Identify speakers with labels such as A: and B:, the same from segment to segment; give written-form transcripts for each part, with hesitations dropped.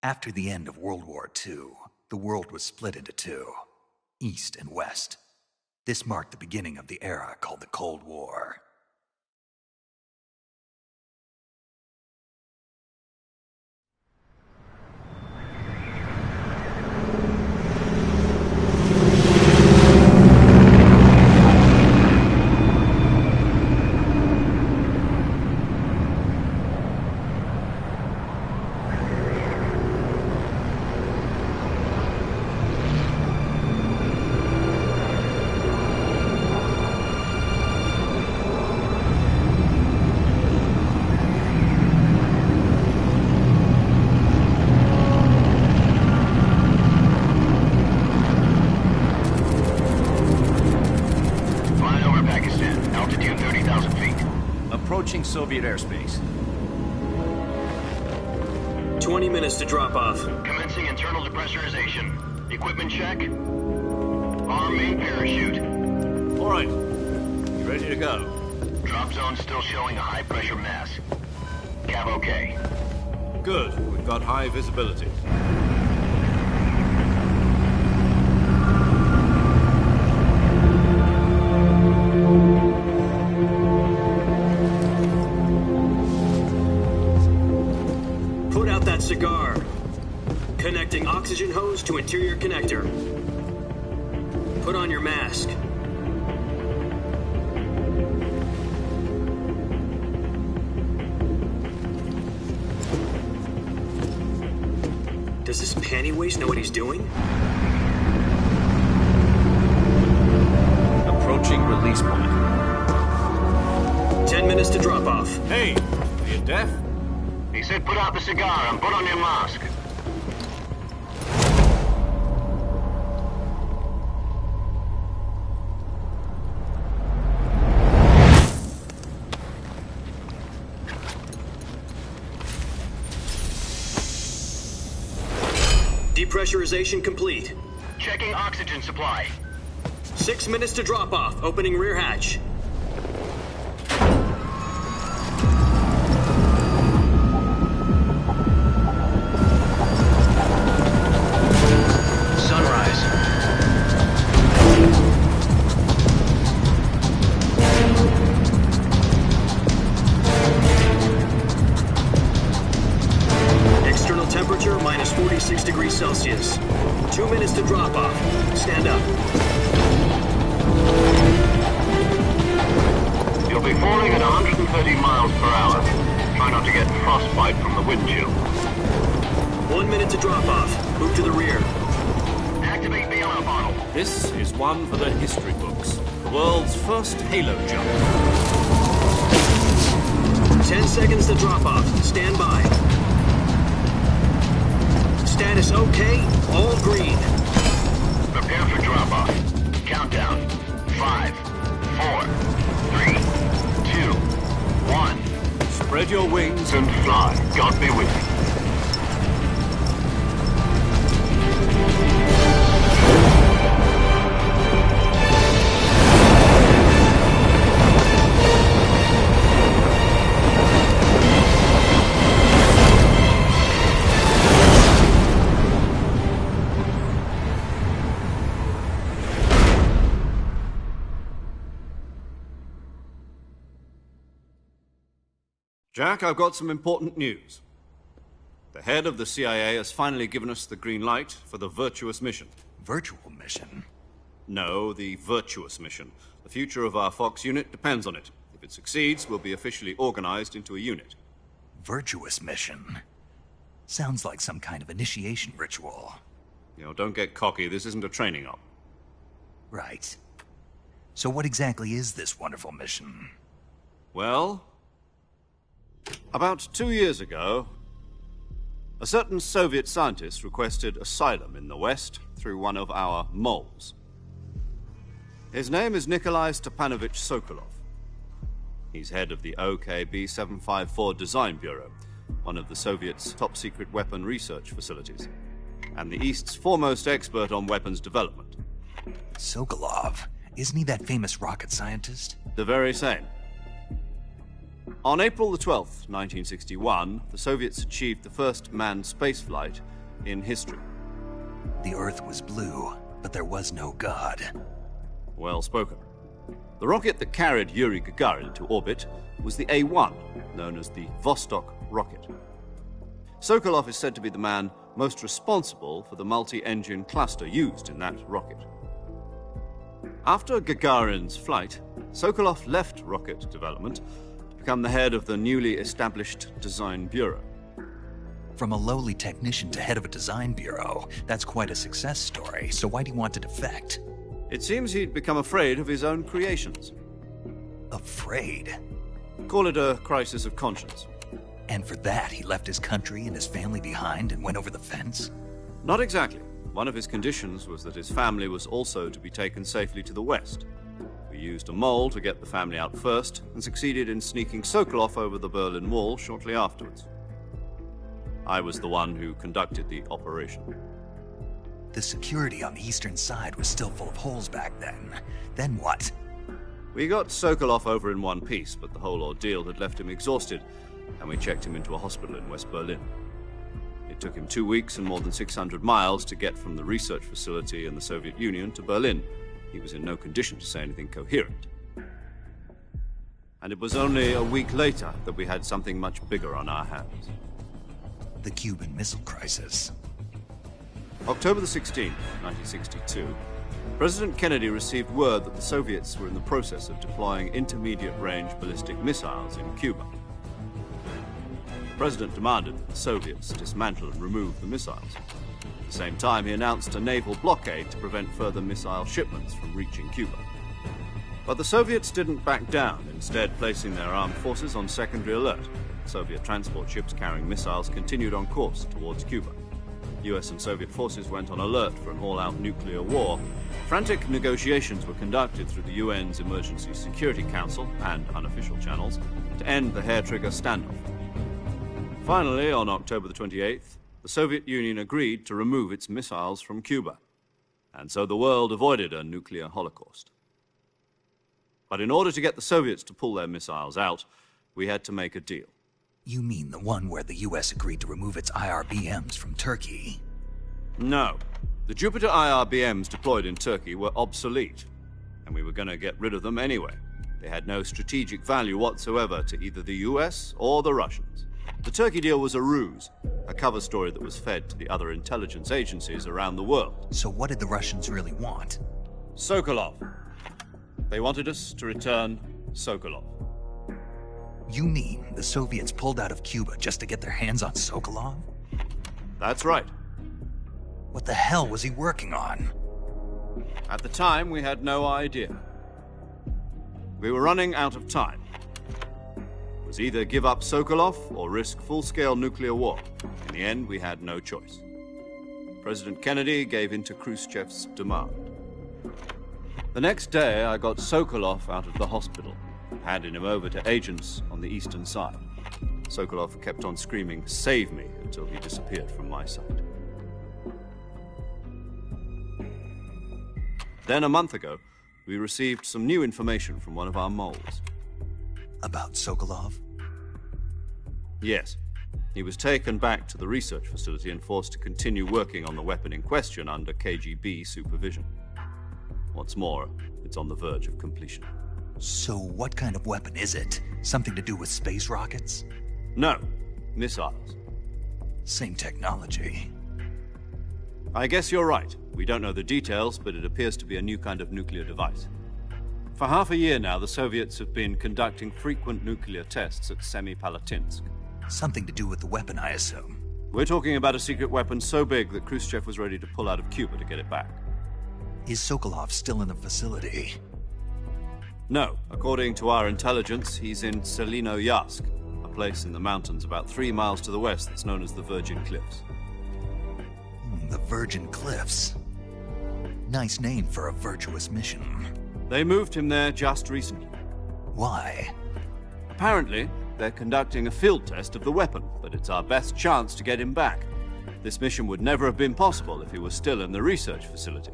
A: After the end of World War II, the world was split into two, East and West. This marked the beginning of the era called the Cold War.
B: Approaching Soviet airspace.
C: 20 minutes to drop off.
D: Commencing internal depressurization. Equipment check. Arm main parachute.
B: All right. You ready to go?
D: Drop zone still showing a high pressure mass. Cav okay.
B: Good. We've got high visibility.
C: Cigar. Connecting oxygen hose to interior connector. Put on your mask. Does this panty waste know what he's doing?
B: Approaching release point.
C: 10 minutes to drop off.
B: Hey, are you deaf?
D: He said put out the cigar and put on your mask.
C: Depressurization complete.
D: Checking oxygen supply.
C: 6 minutes to drop off. Opening rear hatch. Temperature minus 46 degrees Celsius. 2 minutes to drop off. Stand up.
D: You'll be falling at 130 miles per hour. Try not to get frostbite from the wind chill.
C: 1 minute to drop off. Move to the rear.
D: Activate bailout bottle.
B: This is one for the history books. The world's first halo jump.
C: 10 seconds to drop off. Stand by. Status okay, all green.
D: Prepare for drop-off. Countdown. 5, 4, 3, 2, 1.
B: Spread your wings
D: And fly. God be with you.
B: Jack, I've got some important news. The head of the CIA has finally given us the green light for the Virtuous mission.
A: Virtual mission?
B: No, the Virtuous mission. The future of our Fox unit depends on it. If it succeeds, we'll be officially organized into a unit.
A: Virtuous mission? Sounds like some kind of initiation ritual.
B: You know, don't get cocky. This isn't a training op.
A: Right. So what exactly is this wonderful mission?
B: Well, about 2 years ago, a certain Soviet scientist requested asylum in the West through one of our moles. His name is Nikolai Stepanovich Sokolov. He's head of the OKB-754 Design Bureau, one of the Soviets' top-secret weapon research facilities, and the East's foremost expert on weapons development.
A: Sokolov? Isn't he that famous rocket scientist?
B: The very same. On April the 12th, 1961, the Soviets achieved the first manned spaceflight in history.
A: The Earth was blue, but there was no God.
B: Well spoken. The rocket that carried Yuri Gagarin to orbit was the A-1, known as the Vostok rocket. Sokolov is said to be the man most responsible for the multi-engine cluster used in that rocket. After Gagarin's flight, Sokolov left rocket development to become the head of the newly established Design Bureau.
A: From a lowly technician to head of a design bureau, that's quite a success story, so why'd he want to defect?
B: It seems he'd become afraid of his own creations.
A: Afraid?
B: Call it a crisis of conscience.
A: And for that, he left his country and his family behind and went over the fence?
B: Not exactly. One of his conditions was that his family was also to be taken safely to the west. We used a mole to get the family out first and succeeded in sneaking Sokolov over the Berlin Wall shortly afterwards. I was the one who conducted the operation.
A: The security on the eastern side was still full of holes back then. Then what?
B: We got Sokolov over in one piece, but the whole ordeal had left him exhausted, and we checked him into a hospital in West Berlin. It took him 2 weeks and more than 600 miles to get from the research facility in the Soviet Union to Berlin. He was in no condition to say anything coherent. And it was only a week later that we had something much bigger on our hands.
A: The Cuban Missile Crisis.
B: October the 16th, 1962, President Kennedy received word that the Soviets were in the process of deploying intermediate-range ballistic missiles in Cuba. The President demanded that the Soviets dismantle and remove the missiles. At the same time, he announced a naval blockade to prevent further missile shipments from reaching Cuba. But the Soviets didn't back down, instead placing their armed forces on secondary alert. Soviet transport ships carrying missiles continued on course towards Cuba. US and Soviet forces went on alert for an all-out nuclear war. Frantic negotiations were conducted through the UN's Emergency Security Council and unofficial channels to end the hair-trigger standoff. Finally, on October the 28th, the Soviet Union agreed to remove its missiles from Cuba, and so the world avoided a nuclear holocaust. But in order to get the Soviets to pull their missiles out, we had to make a deal.
A: You mean the one where the US agreed to remove its IRBMs from Turkey?
B: No. The Jupiter IRBMs deployed in Turkey were obsolete, and we were going to get rid of them anyway. They had no strategic value whatsoever to either the US or the Russians. The Turkey deal was a ruse, a cover story that was fed to the other intelligence agencies around the world.
A: So what did the Russians really want?
B: Sokolov. They wanted us to return Sokolov.
A: You mean the Soviets pulled out of Cuba just to get their hands on Sokolov?
B: That's right.
A: What the hell was he working on?
B: At the time, we had no idea. We were running out of time. It was either give up Sokolov or risk full-scale nuclear war. In the end, we had no choice. President Kennedy gave in to Khrushchev's demand. The next day, I got Sokolov out of the hospital, handing him over to agents on the eastern side. Sokolov kept on screaming, "Save me," until he disappeared from my sight. Then, a month ago, we received some new information from one of our moles.
A: About Sokolov?
B: Yes. He was taken back to the research facility and forced to continue working on the weapon in question under KGB supervision. What's more, it's on the verge of completion.
A: So what kind of weapon is it? Something to do with space rockets?
B: No, missiles.
A: Same technology.
B: I guess you're right. We don't know the details, but it appears to be a new kind of nuclear device. For half a year now, the Soviets have been conducting frequent nuclear tests at Semipalatinsk.
A: Something to do with the weapon, I assume.
B: We're talking about a secret weapon so big that Khrushchev was ready to pull out of Cuba to get it back.
A: Is Sokolov still in the facility?
B: No. According to our intelligence, he's in Selinoyarsk, a place in the mountains about 3 miles to the west that's known as the Virgin Cliffs.
A: The Virgin Cliffs. Nice name for a virtuous mission.
B: They moved him there just recently.
A: Why?
B: Apparently, they're conducting a field test of the weapon, but it's our best chance to get him back. This mission would never have been possible if he was still in the research facility.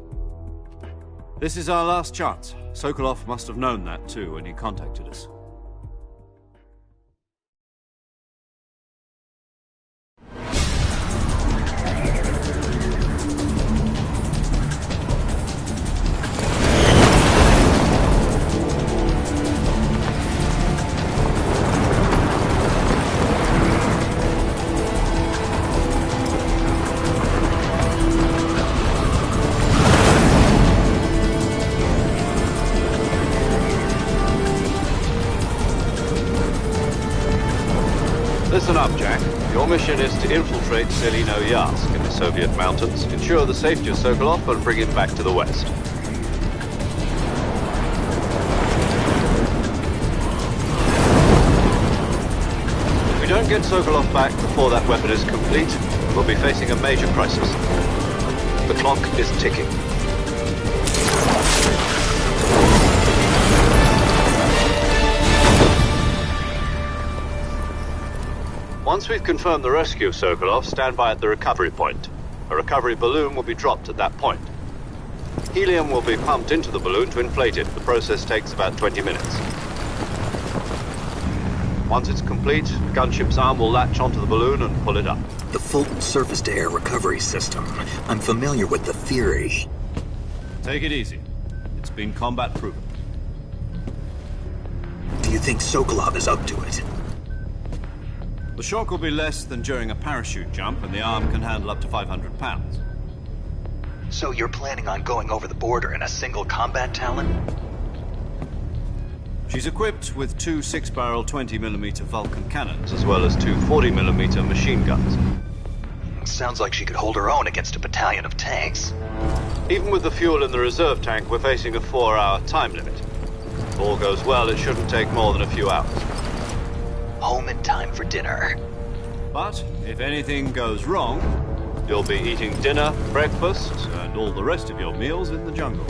B: This is our last chance. Sokolov must have known that too when he contacted us. Your mission is to infiltrate Selino Yask in the Soviet mountains, ensure the safety of Sokolov, and bring him back to the West. If we don't get Sokolov back before that weapon is complete, we'll be facing a major crisis. The clock is ticking. Once we've confirmed the rescue of Sokolov, stand by at the recovery point. A recovery balloon will be dropped at that point. Helium will be pumped into the balloon to inflate it. The process takes about 20 minutes. Once it's complete, the gunship's arm will latch onto the balloon and pull it up.
A: The Fulton surface-to-air recovery system. I'm familiar with the theory.
B: Take it easy. It's been combat-proven.
A: Do you think Sokolov is up to it?
B: The shock will be less than during a parachute jump, and the arm can handle up to 500 pounds.
A: So you're planning on going over the border in a single combat Talon?
B: She's equipped with two 6-barrel 20mm Vulcan cannons, as well as two 40mm machine guns.
A: Sounds like she could hold her own against a battalion of tanks.
B: Even with the fuel in the reserve tank, we're facing a 4-hour time limit. If all goes well, it shouldn't take more than a few hours.
A: Home in time for dinner.
B: But if anything goes wrong, you'll be eating dinner, breakfast, and all the rest of your meals in the jungle.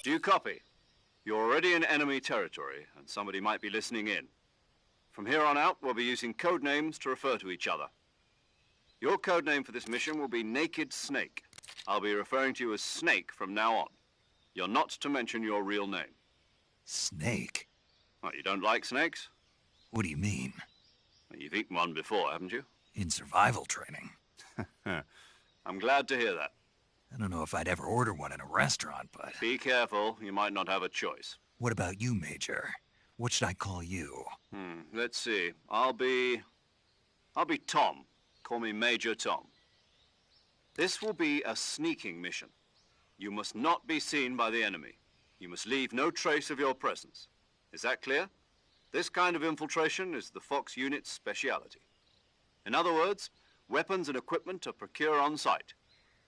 B: Do you copy? You're already in enemy territory, and somebody might be listening in. From here on out, we'll be using code names to refer to each other. Your code name for this mission will be Naked Snake. I'll be referring to you as Snake from now on. You're not to mention your real name.
A: Snake?
B: What, you don't like snakes?
A: What do you mean?
B: Well, you've eaten one before, haven't you?
A: In survival training.
B: I'm glad to hear that.
A: I don't know if I'd ever order one in a restaurant, but...
B: Be careful, you might not have a choice.
A: What about you, Major? What should I call you?
B: Let's see. I'll be Tom. Call me Major Tom. This will be a sneaking mission. You must not be seen by the enemy. You must leave no trace of your presence. Is that clear? This kind of infiltration is the Fox unit's speciality. In other words, weapons and equipment are procured on site.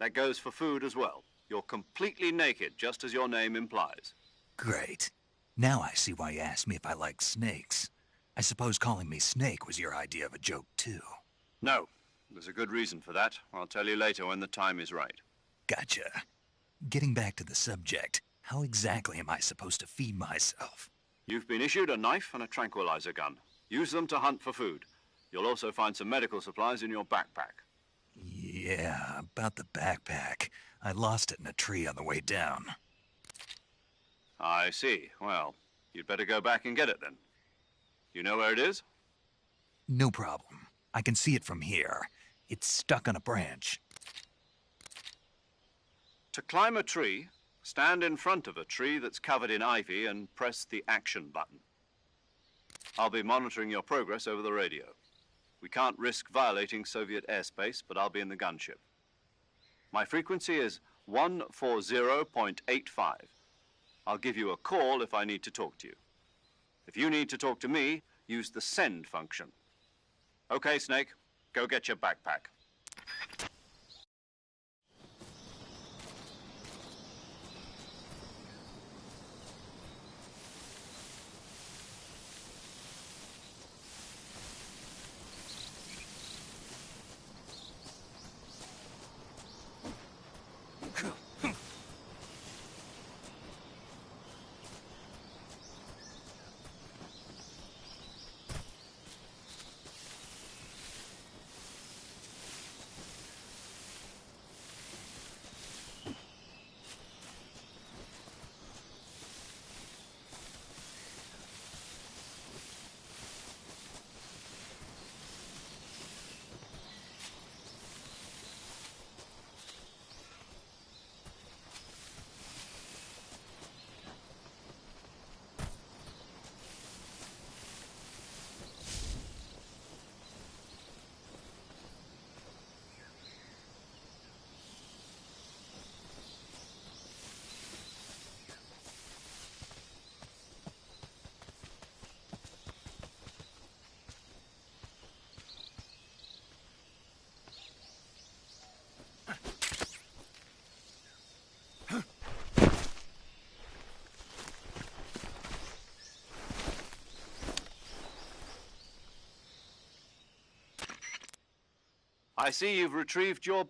B: That goes for food as well. You're completely naked, just as your name implies.
A: Great. Now I see why you asked me if I like snakes. I suppose calling me Snake was your idea of a joke, too.
B: No. There's a good reason for that. I'll tell you later when the time is right.
A: Gotcha. Getting back to the subject, how exactly am I supposed to feed myself?
B: You've been issued a knife and a tranquilizer gun. Use them to hunt for food. You'll also find some medical supplies in your backpack.
A: Yeah, about the backpack. I lost it in a tree on the way down.
B: I see. Well, you'd better go back and get it then. You know where it is?
A: No problem. I can see it from here. It's stuck on a branch.
B: To climb a tree, stand in front of a tree that's covered in ivy and press the action button. I'll be monitoring your progress over the radio. We can't risk violating Soviet airspace, but I'll be in the gunship. My frequency is 140.85. I'll give you a call if I need to talk to you. If you need to talk to me, use the send function. Okay, Snake, go get your backpack. I see you've retrieved your...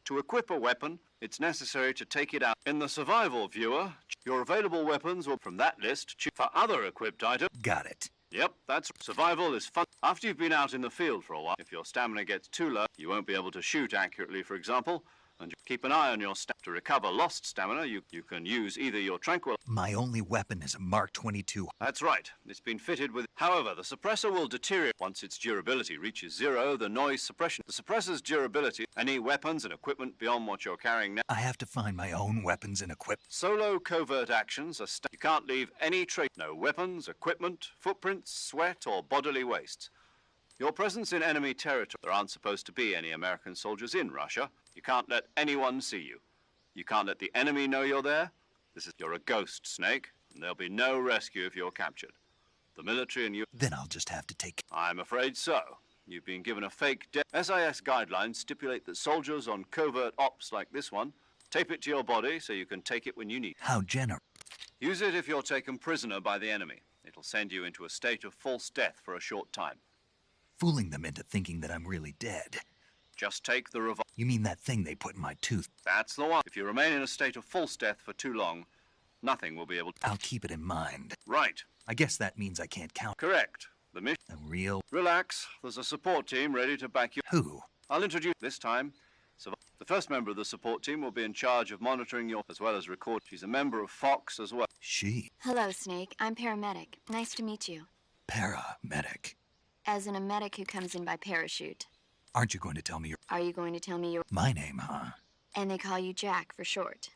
B: To equip a weapon, it's necessary to take it out. In the survival viewer, your available weapons will from that list for other equipped items.
A: Got it.
B: Yep, that's... Survival is fun. After you've been out in the field for a while, if your stamina gets too low, you won't be able to shoot accurately, for example, and keep an eye on your stamina. To recover lost stamina, you can use either your tranquil...
A: My only weapon is a Mark 22.
B: That's right. It's been fitted with... However, the suppressor will deteriorate. Once its durability reaches zero, the noise suppression... The suppressor's durability, any weapons and equipment beyond what you're carrying now...
A: I have to find my own weapons and equipment.
B: Solo covert actions are... You can't leave any trace... No weapons, equipment, footprints, sweat, or bodily wastes. Your presence in enemy territory... There aren't supposed to be any American soldiers in Russia. You can't let anyone see you. You can't let the enemy know you're there. You're a ghost, Snake, and there'll be no rescue if you're captured. The military and you...
A: Then I'll just have to take...
B: I'm afraid so. You've been given a fake death. SIS guidelines stipulate that soldiers on covert ops like this one tape it to your body so you can take it when you need.
A: How generous.
B: Use it if you're taken prisoner by the enemy. It'll send you into a state of false death for a short time.
A: Fooling them into thinking that I'm really dead.
B: Just take the revolver.
A: You mean that thing they put in my tooth?
B: That's the one. If you remain in a state of false death for too long, nothing will be able to...
A: I'll keep it in mind.
B: Right.
A: I guess that means I can't count.
B: Correct. The mission...
A: A real...
B: Relax. There's a support team ready to back you.
A: Who?
B: I'll introduce this time. The first member of the support team will be in charge of monitoring your... as well as record. She's a member of Fox as well.
A: She?
E: Hello, Snake. I'm paramedic. Nice to meet you.
A: Paramedic.
E: As in a medic who comes in by parachute.
A: Aren't you going to tell me your...
E: Are you going to tell me your...
A: My name, huh?
E: And they call you Jack for short.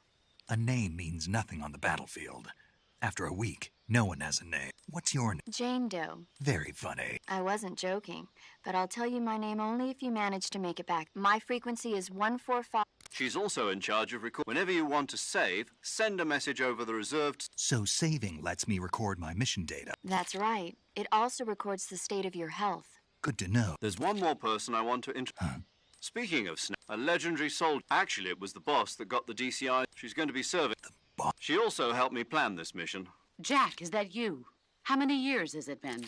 A: A name means nothing on the battlefield. After a week, no one has a name. What's your name?
E: Jane Doe.
A: Very funny.
E: I wasn't joking, but I'll tell you my name only if you manage to make it back. My frequency is 145...
B: She's also in charge of record... Whenever you want to save, send a message over the reserved...
A: So saving lets me record my mission data.
E: That's right. It also records the state of your health.
A: Good to know.
B: There's one more person I want to Speaking of Snake, a legendary soldier. Actually, it was the boss that got the DCI. She's going to be serving.
A: The boss?
B: She also helped me plan this mission.
F: Jack, is that you? How many years has it been?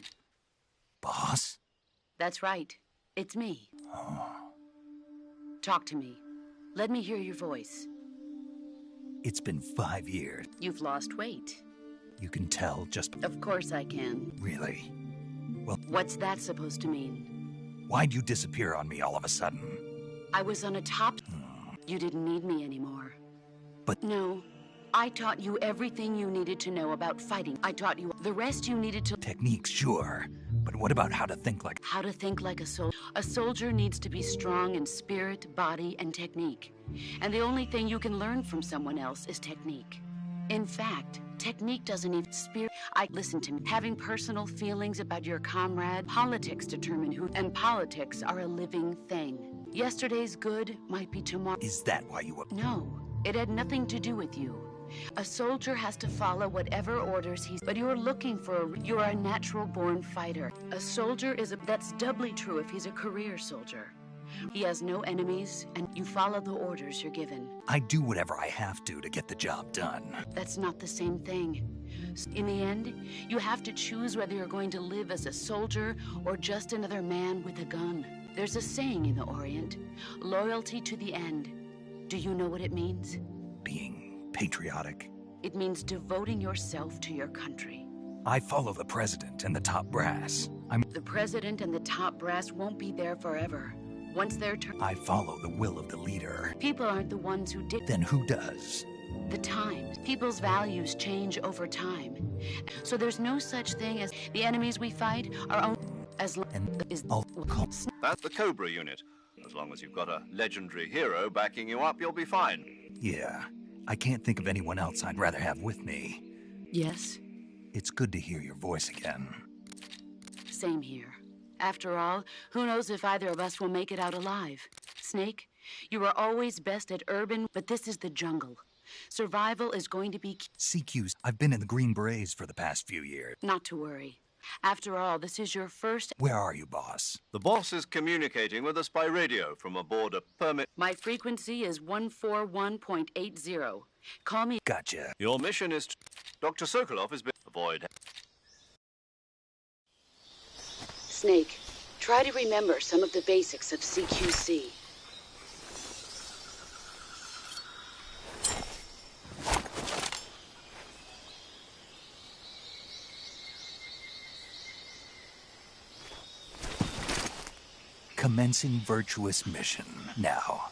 A: Boss?
F: That's right. It's me. Talk to me. Let me hear your voice.
A: It's been 5 years.
F: You've lost weight.
A: You can tell just...
F: Of course I can.
A: Really? Well...
F: What's that supposed to mean?
A: Why'd you disappear on me all of a sudden?
F: I was on a top... You didn't need me anymore.
A: But...
F: No. I taught you everything you needed to know about fighting. I taught you the rest you needed to...
A: Techniques, sure. But what about how to think like...
F: How to think like a soldier. A soldier needs to be strong in spirit, body, and technique. And the only thing you can learn from someone else is technique. In fact, technique doesn't even spirit. Listen to me. Having personal feelings about your comrade, politics determine who, and politics are a living thing. Yesterday's good might be tomorrow.
A: Is that why you were...
F: No, it had nothing to do with you. A soldier has to follow whatever orders he's... But you're looking for you're a natural-born fighter. A soldier that's doubly true if he's a career soldier. He has no enemies, and you follow the orders you're given.
A: I do whatever I have to get the job done.
F: That's not the same thing. In the end, you have to choose whether you're going to live as a soldier or just another man with a gun. There's a saying in the Orient, loyalty to the end. Do you know what it means?
A: Being patriotic.
F: It means devoting yourself to your country.
A: I follow the president and the top brass.
F: The president and the top brass won't be there forever. Once their turn...
A: I follow the will of the leader.
F: People aren't the ones who did...
A: Then who does?
F: The times. People's values change over time. So there's no such thing as the enemies we fight are only as long as...
B: That's the Cobra unit. As long as you've got a legendary hero backing you up, you'll be fine.
A: Yeah. I can't think of anyone else I'd rather have with me.
F: Yes?
A: It's good to hear your voice again.
F: Same here. After all, who knows if either of us will make it out alive? Snake, you are always best at urban, but this is the jungle. Survival is going to be...
A: CQ's. I've been in the Green Berets for the past few years.
F: Not to worry. After all, this is your first...
A: Where are you, boss?
B: The boss is communicating with us by radio from aboard a permit...
F: My frequency is 141.80. Call me...
A: Gotcha.
B: Your mission is to... Dr. Sokolov has been... Avoid...
F: Snake, try to remember some of the basics of CQC.
A: Commencing virtuous mission now.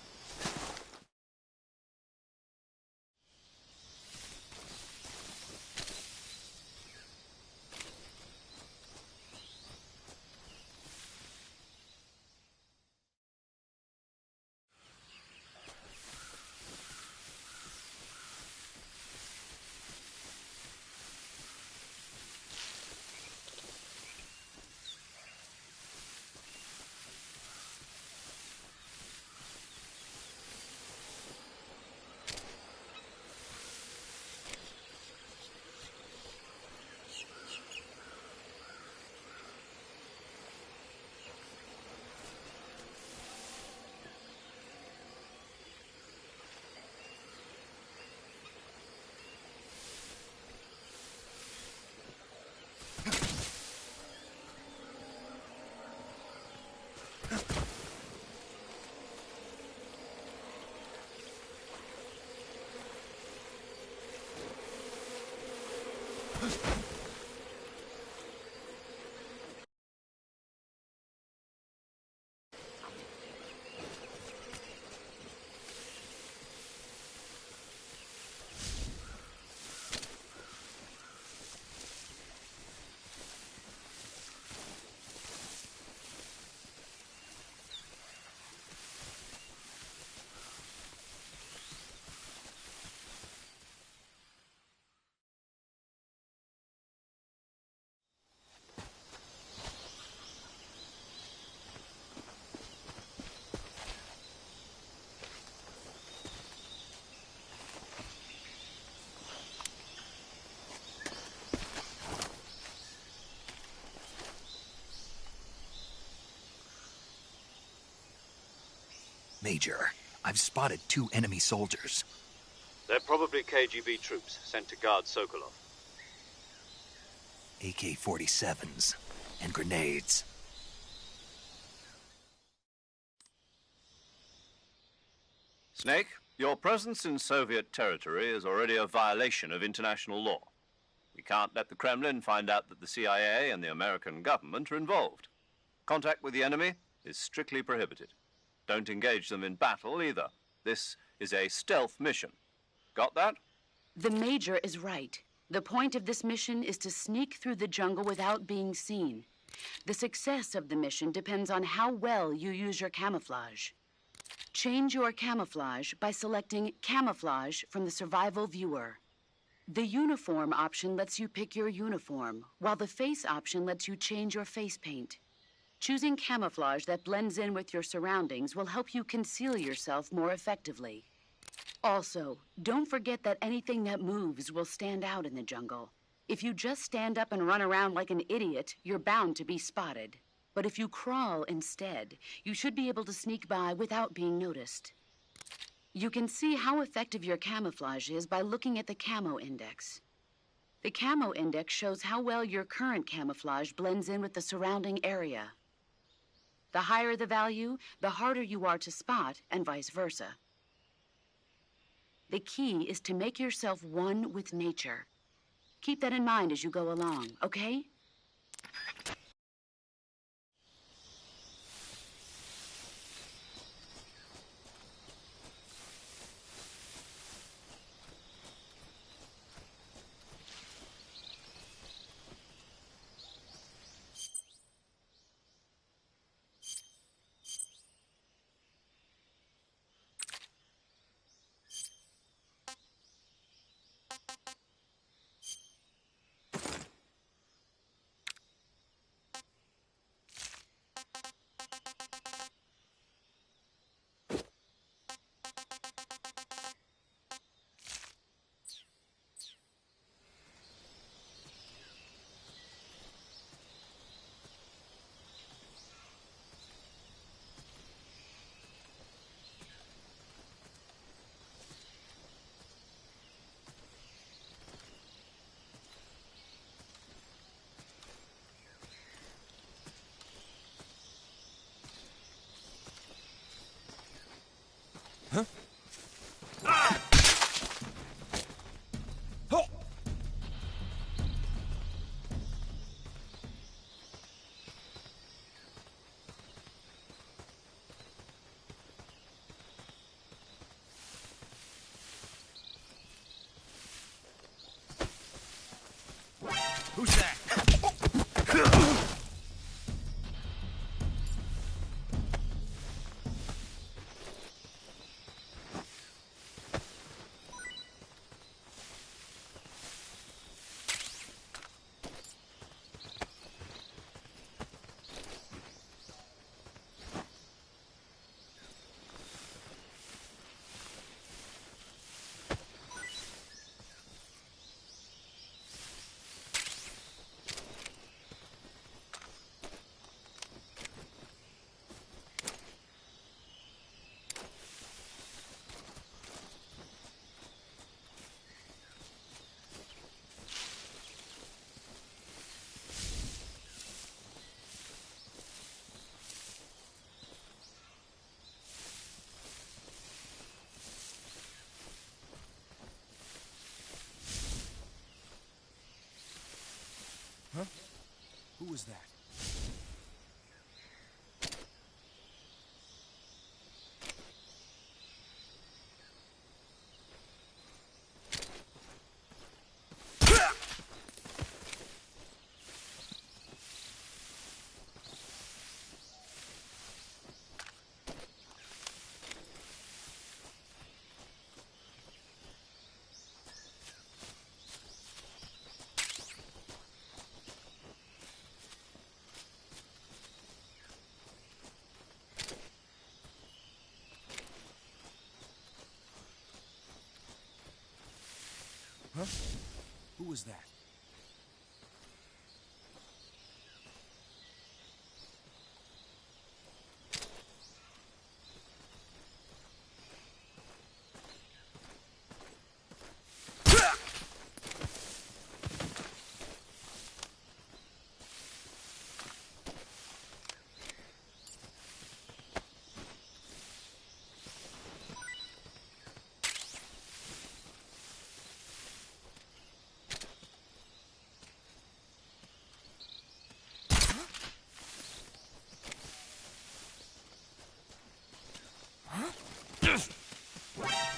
A: Major, I've spotted 2 enemy soldiers.
B: They're probably KGB troops sent to guard Sokolov.
A: AK-47s and grenades.
B: Snake, your presence in Soviet territory is already a violation of international law. We can't let the Kremlin find out that the CIA and the American government are involved. Contact with the enemy is strictly prohibited. Don't engage them in battle either. This is a stealth mission. Got that?
F: The Major is right. The point of this mission is to sneak through the jungle without being seen. The success of the mission depends on how well you use your camouflage. Change your camouflage by selecting Camouflage from the Survival Viewer. The Uniform option lets you pick your uniform, while the Face option lets you change your face paint. Choosing camouflage that blends in with your surroundings will help you conceal yourself more effectively. Also, don't forget that anything that moves will stand out in the jungle. If you just stand up and run around like an idiot, you're bound to be spotted. But if you crawl instead, you should be able to sneak by without being noticed. You can see how effective your camouflage is by looking at the Camo Index. The Camo Index shows how well your current camouflage blends in with the surrounding area. The higher the value, the harder you are to spot, and vice versa. The key is to make yourself one with nature. Keep that in mind as you go along, okay?
G: Huh? Who's that? Huh? Who was that? Huh? Who was that?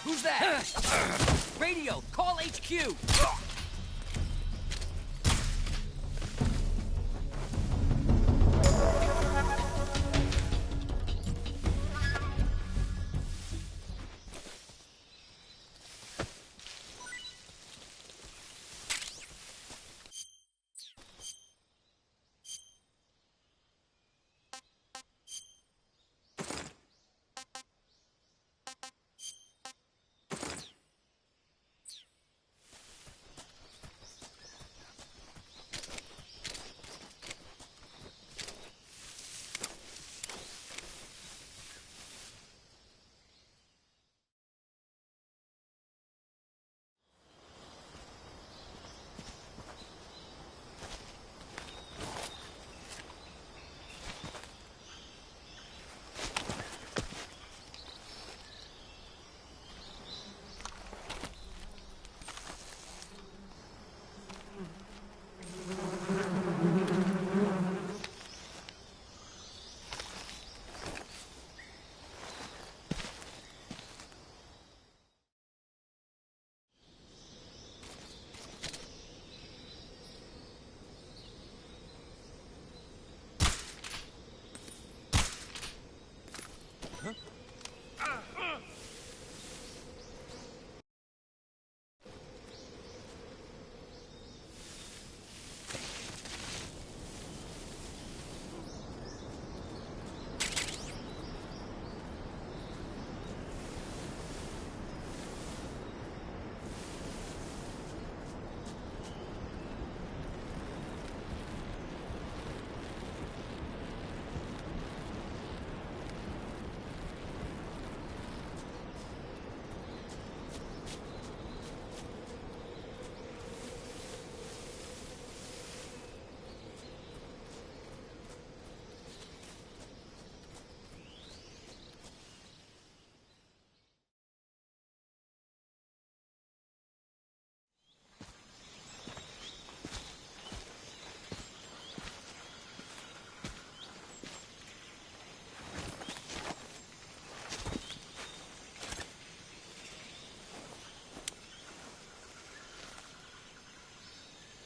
G: Who's that? Radio, call HQ!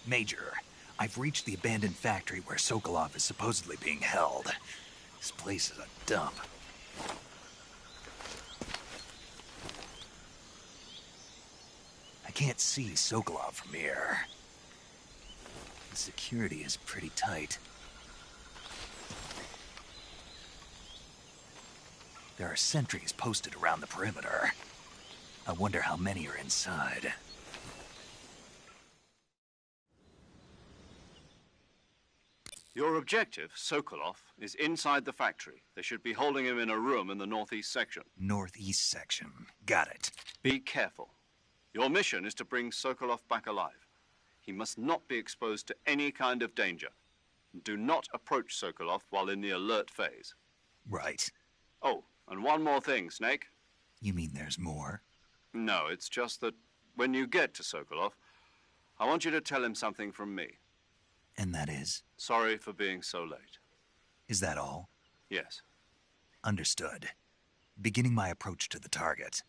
A: Major, I've reached the abandoned factory where Sokolov is supposedly being held. This place is a dump. I can't see Sokolov from here. The security is pretty tight. There are sentries posted around the perimeter. I wonder how many are inside.
B: Your objective, Sokolov, is inside the factory. They should be holding him in a room in the northeast section.
A: Northeast section. Got it.
B: Be careful. Your mission is to bring Sokolov back alive. He must not be exposed to any kind of danger. Do not approach Sokolov while in the alert phase.
A: Right.
B: Oh, and one more thing, Snake.
A: You mean there's more?
B: No, it's just that when you get to Sokolov, I want you to tell him something from me.
A: And that is?
B: Sorry for being so late.
A: Is that all?
B: Yes.
A: Understood. Beginning my approach to the target.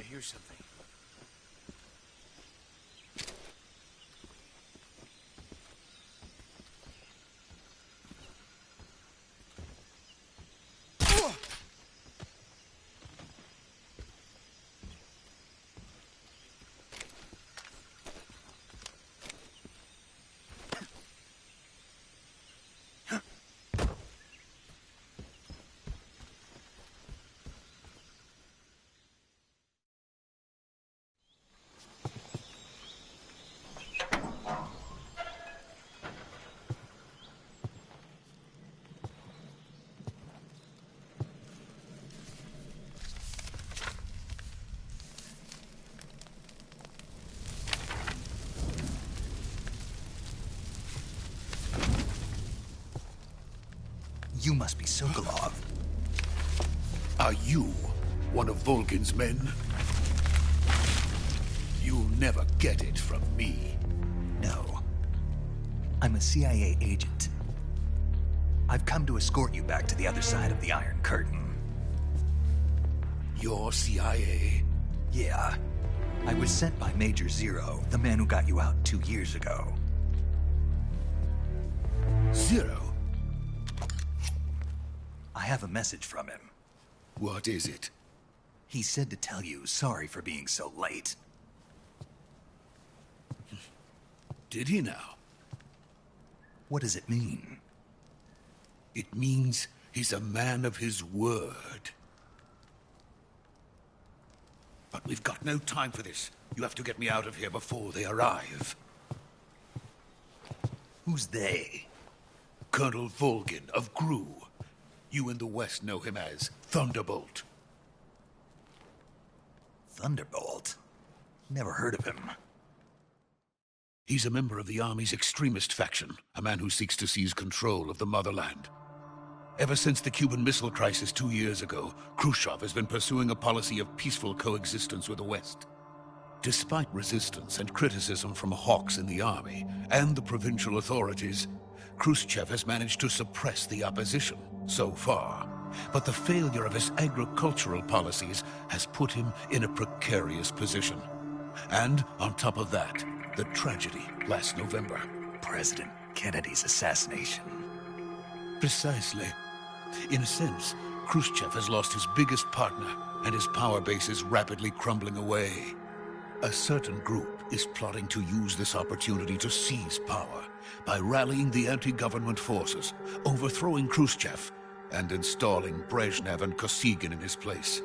G: I hear something.
A: You must be Sokolov.
H: Are you one of Volgin's men? You'll never get it from me.
A: No. I'm a CIA agent. I've come to escort you back to the other side of the Iron Curtain.
H: You're CIA?
A: Yeah. I was sent by Major Zero, the man who got you out 2 years ago.
H: Zero?
A: I have a message from him.
H: What is it?
A: He said to tell you sorry for being so late.
H: Did he now?
A: What does it mean?
H: It means he's a man of his word. But we've got no time for this. You have to get me out of here before they arrive.
A: Who's they?
H: Colonel Volgin of GRU. You in the West know him as Thunderbolt.
A: Thunderbolt? Never heard of him.
H: He's a member of the Army's extremist faction, a man who seeks to seize control of the motherland. Ever since the Cuban Missile Crisis 2 years ago, Khrushchev has been pursuing a policy of peaceful coexistence with the West. Despite resistance and criticism from hawks in the army and the provincial authorities, Khrushchev has managed to suppress the opposition so far. But the failure of his agricultural policies has put him in a precarious position. And on top of that, the tragedy last November.
A: President Kennedy's assassination.
H: Precisely. In a sense, Khrushchev has lost his biggest partner, and his power base is rapidly crumbling away. A certain group is plotting to use this opportunity to seize power by rallying the anti-government forces, overthrowing Khrushchev, and installing Brezhnev and Kosygin in his place.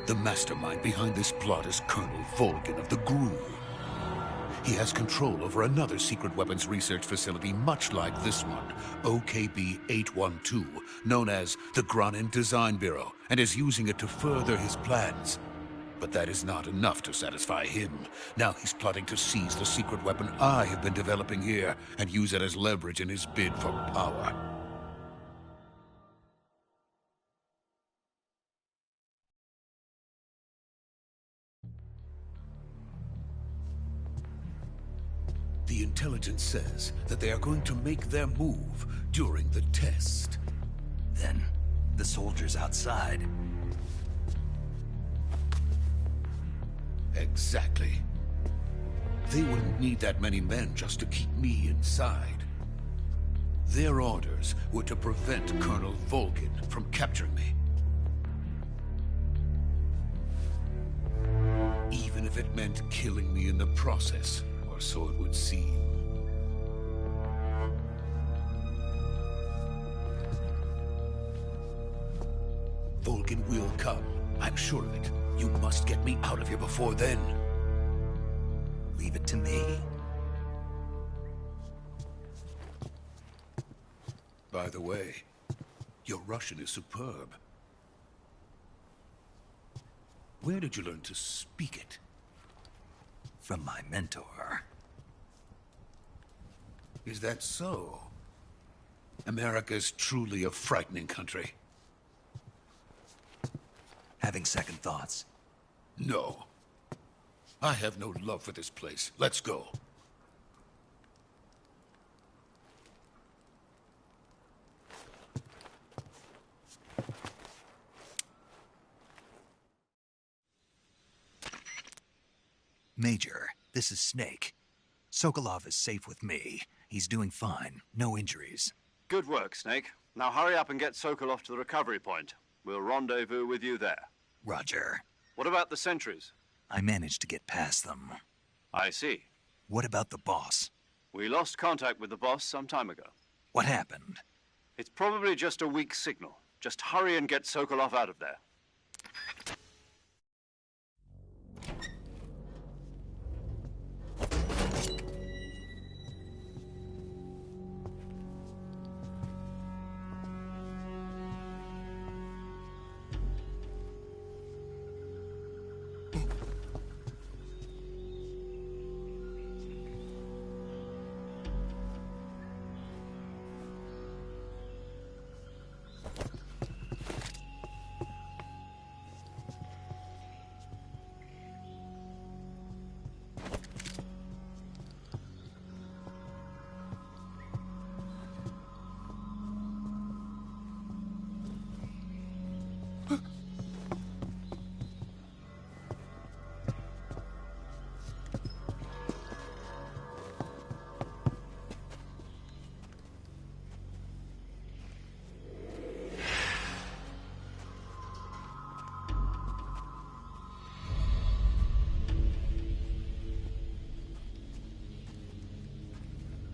H: The mastermind behind this plot is Colonel Volgin of the GRU. He has control over another secret weapons research facility much like this one, OKB-812, known as the Granin Design Bureau, and is using it to further his plans. But that is not enough to satisfy him. Now he's plotting to seize the secret weapon I have been developing here and use it as leverage in his bid for power. The intelligence says that they are going to make their move during the test.
A: Then, the soldiers outside.
H: Exactly. They wouldn't need that many men just to keep me inside. Their orders were to prevent Colonel Volgin from capturing me. Even if it meant killing me in the process, or so it would seem. Volgin will come. I'm sure of it. You must get me out of here before then.
A: Leave it to me.
H: By the way, your Russian is superb. Where did you learn to speak it?
A: From my mentor.
H: Is that so? America's truly a frightening country.
A: Having second thoughts?
H: No. I have no love for this place. Let's go.
A: Major, this is Snake. Sokolov is safe with me. He's doing fine. No injuries.
B: Good work, Snake. Now hurry up and get Sokolov to the recovery point. We'll rendezvous with you there.
A: Roger.
B: What about the sentries?
A: I managed to get past them.
B: I see.
A: What about the boss?
B: We lost contact with the boss some time ago.
A: What happened?
B: It's probably just a weak signal. Just hurry and get Sokolov out of there.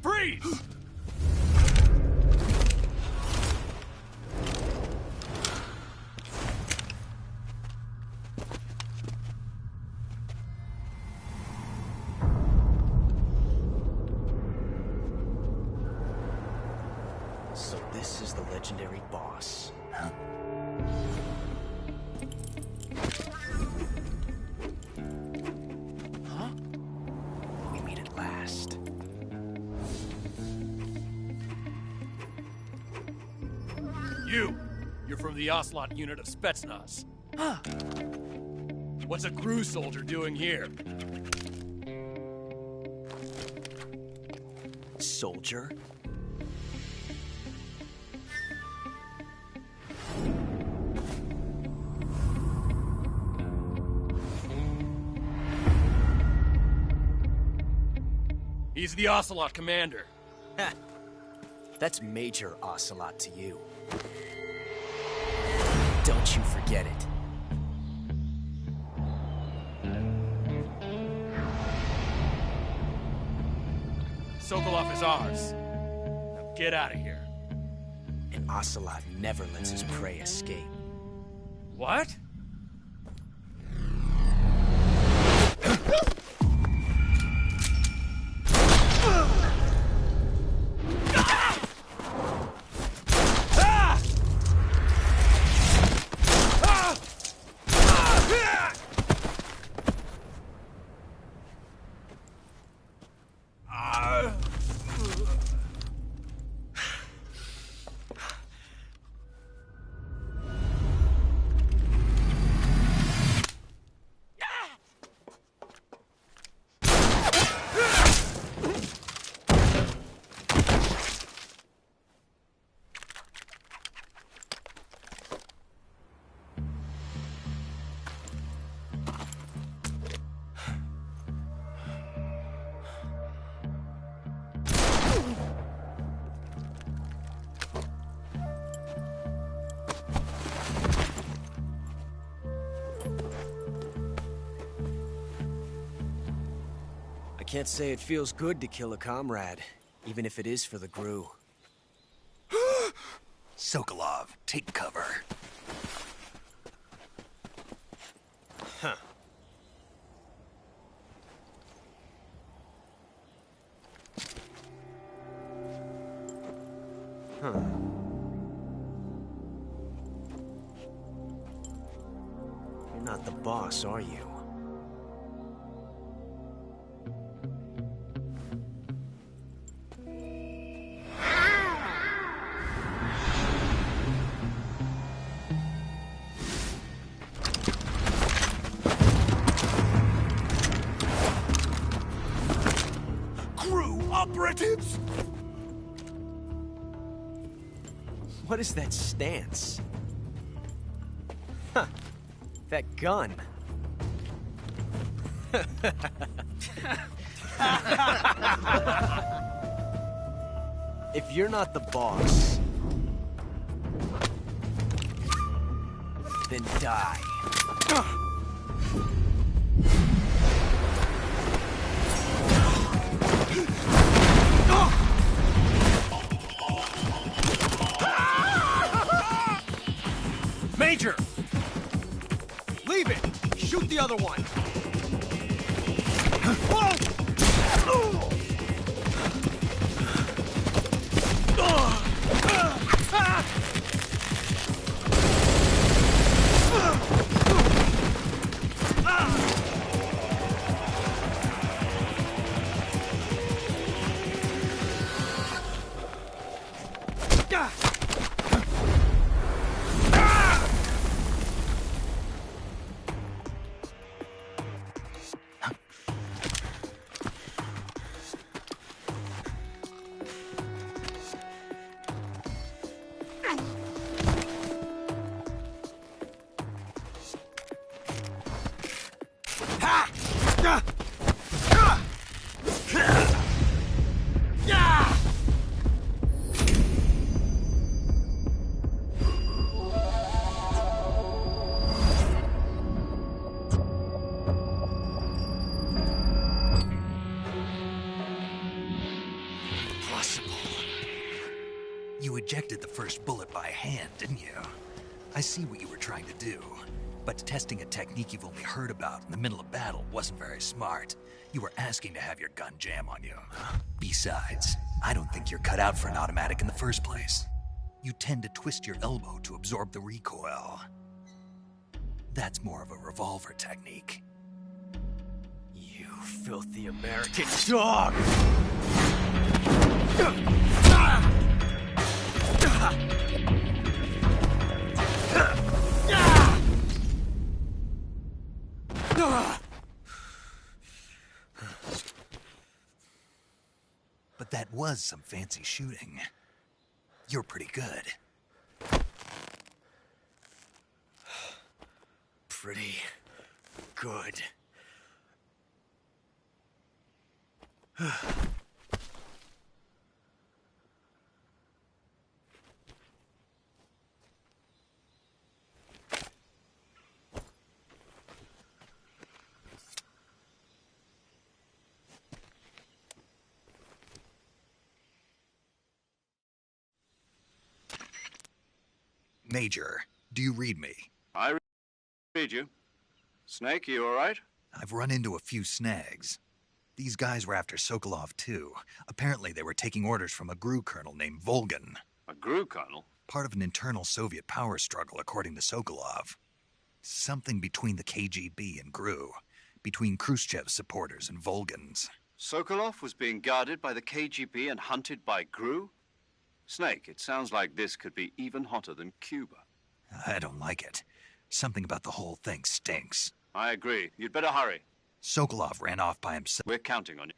G: Freeze!
I: So this is the legendary boss.
A: Huh?
I: Huh? We meet at last.
G: You're from the Ocelot unit of Spetsnaz. Huh. What's a crew soldier doing here?
I: Soldier?
G: He's the Ocelot commander.
I: Ha! That's Major Ocelot to you. Don't you forget it.
G: Sokolov is ours. Now get out of here.
I: And Ocelot never lets his prey escape.
G: What?
I: I can't say it feels good to kill a comrade, even if it is for the GRU.
A: Sokolov, take cover.
I: Huh. Huh. You're not the boss, are you?
H: Operatives!
I: What is that stance? Huh. That gun. If you're not the boss, then die.
J: Major! Leave it! Shoot the other one!
A: You ejected the first bullet by hand, didn't you? I see what you were trying to do. But testing a technique you've only heard about in the middle of battle wasn't very smart. You were asking to have your gun jam on you. Besides, I don't think you're cut out for an automatic in the first place. You tend to twist your elbow to absorb the recoil. That's more of a revolver technique.
I: You filthy American dog!
A: But that was some fancy shooting. You're pretty good.
I: Pretty good.
A: Major, do you read me?
B: I read you. Snake, you all right?
A: I've run into a few snags. These guys were after Sokolov, too. Apparently they were taking orders from a GRU colonel named Volgin.
B: A GRU colonel?
A: Part of an internal Soviet power struggle, according to Sokolov. Something between the KGB and GRU. Between Khrushchev's supporters and Volgin's.
B: Sokolov was being guarded by the KGB and hunted by GRU? Snake, it sounds like this could be even hotter than Cuba.
A: I don't like it. Something about the whole thing stinks.
B: I agree. You'd better hurry.
A: Sokolov ran off by himself.
B: We're counting on you.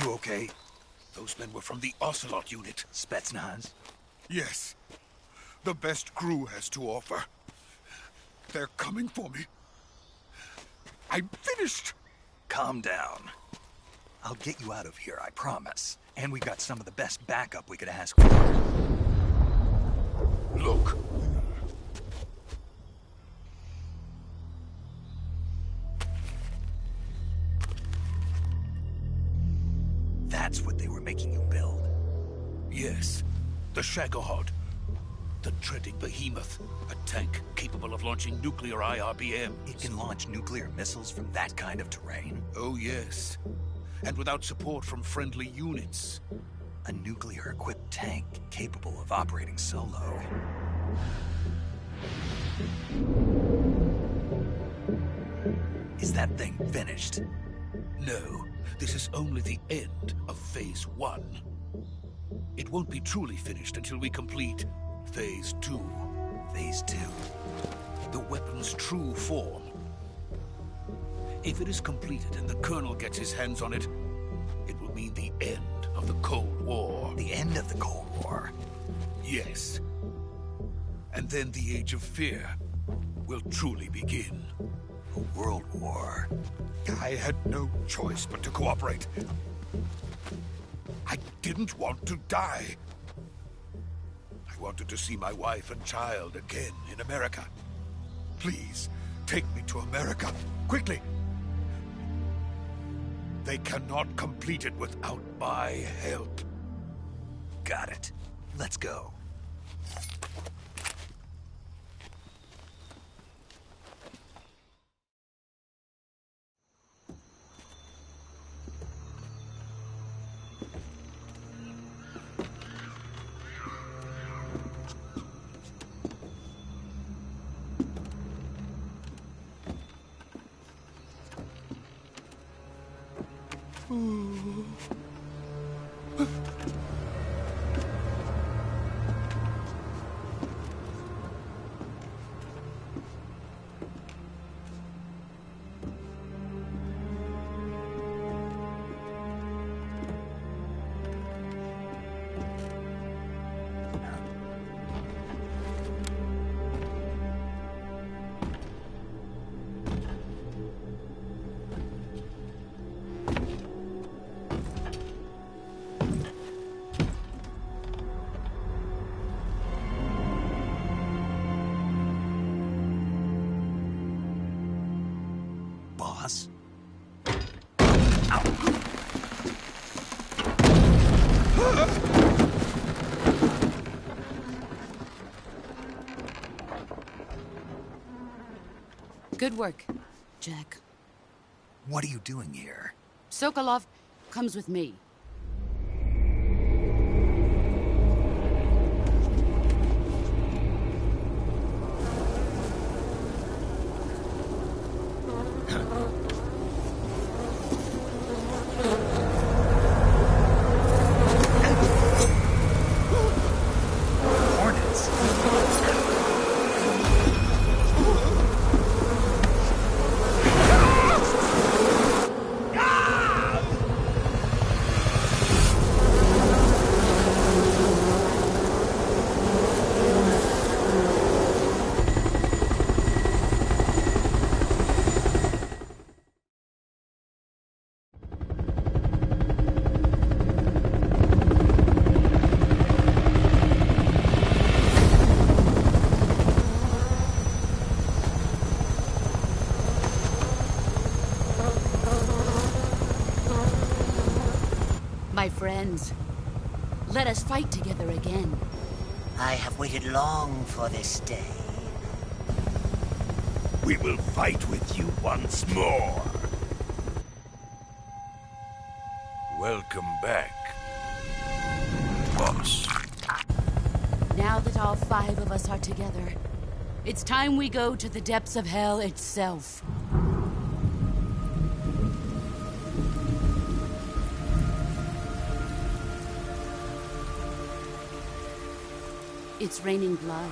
A: You okay?
H: Those men were from the Ocelot unit.
A: Spetsnaz?
H: Yes. The best GRU has to offer. They're coming for me. I'm finished.
A: Calm down. I'll get you out of here, I promise. And we got some of the best backup we could ask for.
H: Look.
A: That's what they were making you build?
H: Yes. The Shagohod. The dreaded behemoth. A tank capable of launching nuclear IRBMs.
A: It can launch nuclear missiles from that kind of terrain?
H: Oh, yes. And without support from friendly units.
A: A nuclear-equipped tank capable of operating solo. Is that thing finished?
H: No, this is only the end of Phase 1. It won't be truly finished until we complete Phase 2.
A: Phase 2?
H: The weapon's true form. If it is completed and the Colonel gets his hands on it, it will mean the end of the Cold War.
A: The end of the Cold War?
H: Yes. And then the Age of Fear will truly begin.
A: A world war.
H: I had no choice but to cooperate. I didn't want to die. I wanted to see my wife and child again in America. Please, take me to America, quickly. They cannot complete it without my help.
A: Got it. Let's go. Boss?
F: Good work, Jack.
A: What are you doing here?
F: Sokolov comes with me. My friends, let us fight together again.
K: I have waited long for this day.
H: We will fight with you once more. Welcome back, boss.
F: Now that all 5 of us are together, it's time we go to the depths of hell itself. It's raining blood.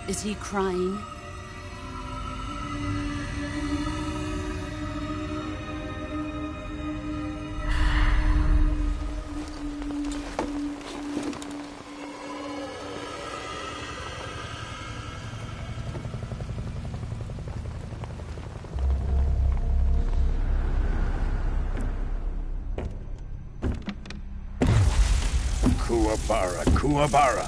F: Is he crying?
H: Kuwabara, Kuwabara.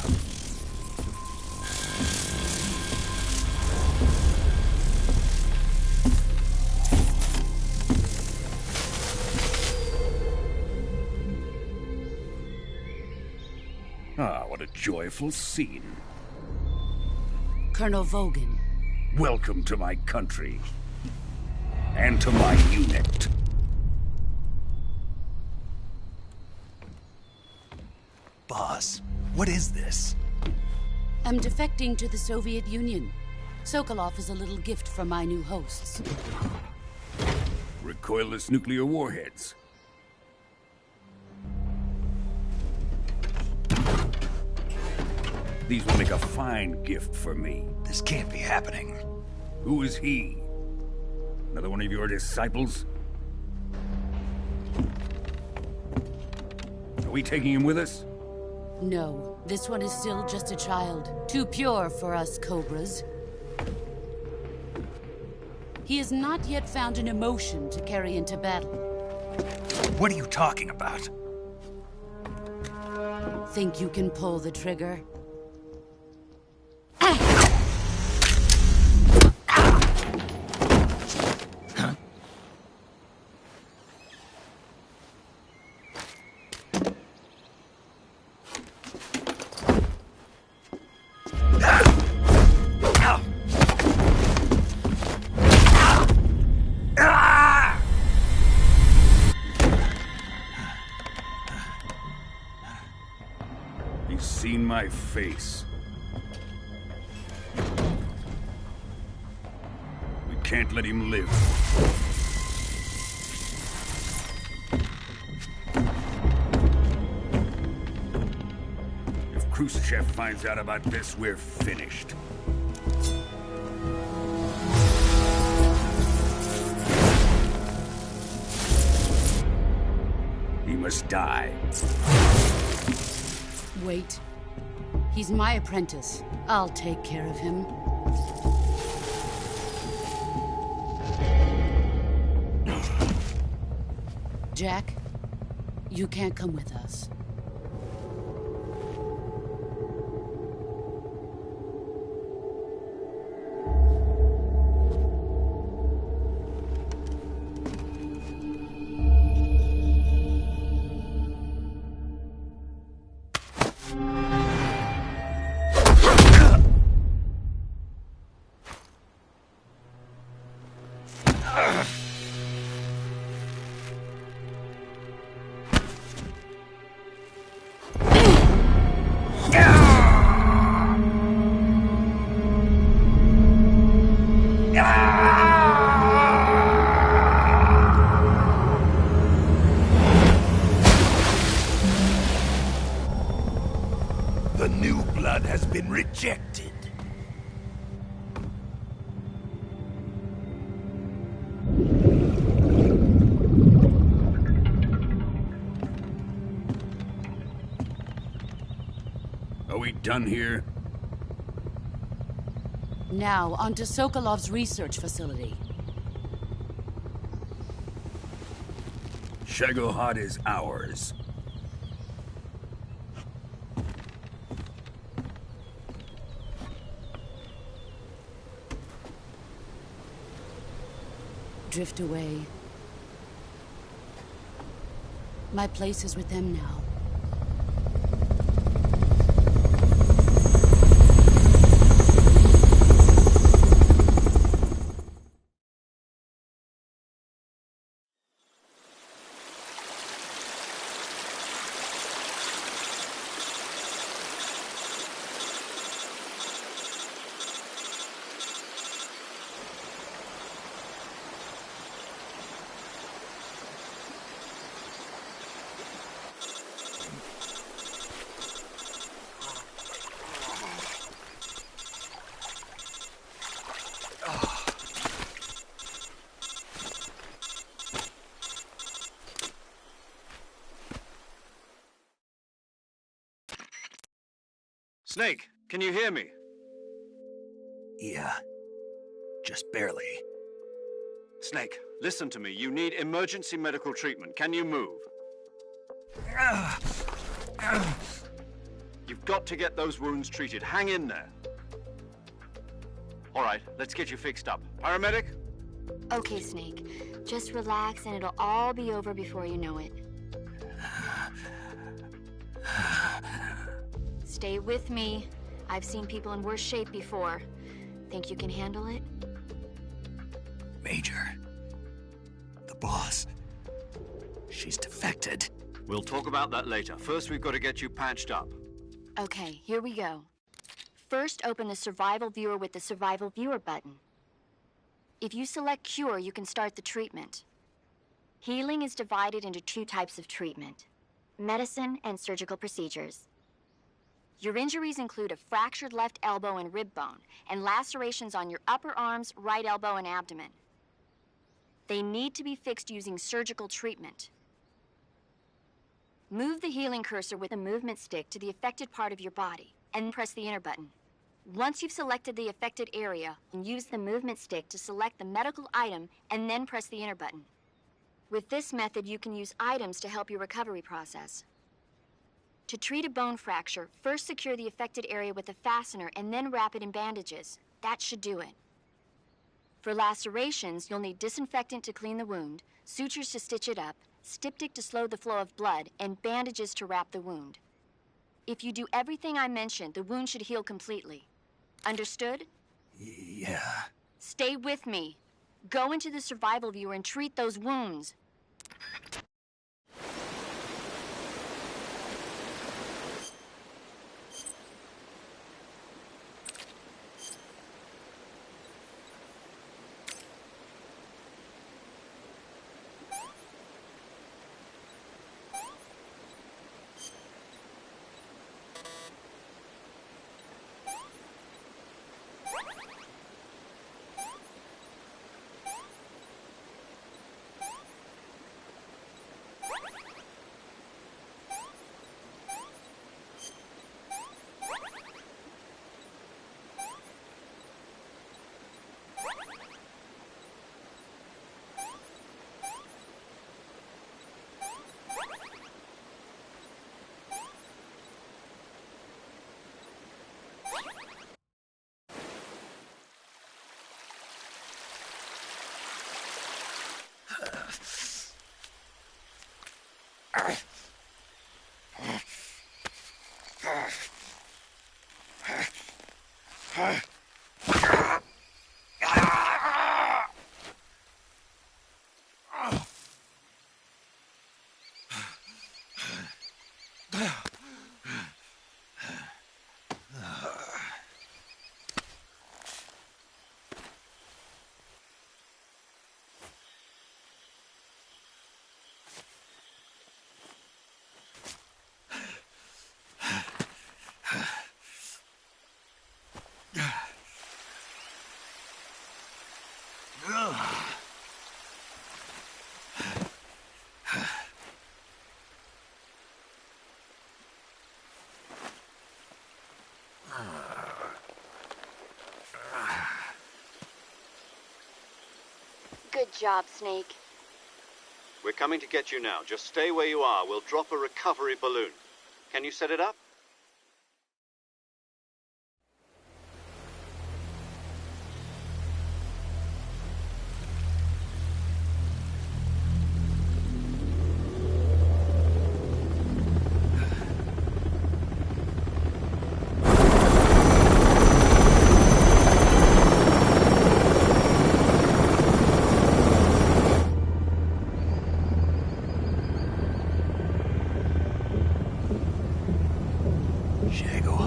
H: Ah, what a joyful scene.
F: Colonel Vogan.
H: Welcome to my country. And to my unit.
A: Boss, what is this?
F: I'm defecting to the Soviet Union. Sokolov is a little gift from my new hosts.
L: Recoilless nuclear warheads. These will make a fine gift for me.
A: This can't be happening.
L: Who is he? Another one of your disciples? Are we taking him with us?
F: No, this one is still just a child. Too pure for us Cobras. He has not yet found an emotion to carry into battle.
A: What are you talking about?
F: Think you can pull the trigger?
L: He's seen my face. We can't let him live. If Khrushchev finds out about this, we're finished. He must die.
F: Wait. He's my apprentice. I'll take care of him. Jack, you can't come with us.
H: The new blood has been rejected.
L: Are we done here?
F: Now, onto Sokolov's research facility.
L: Shagohod is ours.
F: Drift away. My place is with them now.
B: Snake, can you hear me?
A: Yeah. Just barely.
B: Snake, listen to me. You need emergency medical treatment. Can you move? You've got to get those wounds treated. Hang in there. All right, let's get you fixed up. Paramedic?
E: Okay, Snake. Just relax and it'll all be over before you know it. Stay with me. I've seen people in worse shape before. Think you can handle it?
A: Major. The boss. She's defected.
B: We'll talk about that later. First, we've got to get you patched up.
E: Okay, here we go. First, open the Survival Viewer with the Survival Viewer button. If you select Cure, you can start the treatment. Healing is divided into 2 types of treatment: medicine and surgical procedures. Your injuries include a fractured left elbow and rib bone, and lacerations on your upper arms, right elbow, and abdomen. They need to be fixed using surgical treatment. Move the healing cursor with the movement stick to the affected part of your body, and press the enter button. Once you've selected the affected area, use the movement stick to select the medical item, and then press the enter button. With this method, you can use items to help your recovery process. To treat a bone fracture, first secure the affected area with a fastener and then wrap it in bandages. That should do it. For lacerations, you'll need disinfectant to clean the wound, sutures to stitch it up, styptic to slow the flow of blood, and bandages to wrap the wound. If you do everything I mentioned, the wound should heal completely. Understood?
A: Yeah.
E: Stay with me. Go into the Survival Viewer and treat those wounds. Good job, Snake.
B: We're coming to get you now. Just stay where you are. We'll drop a recovery balloon. Can you set it up?
A: Jago.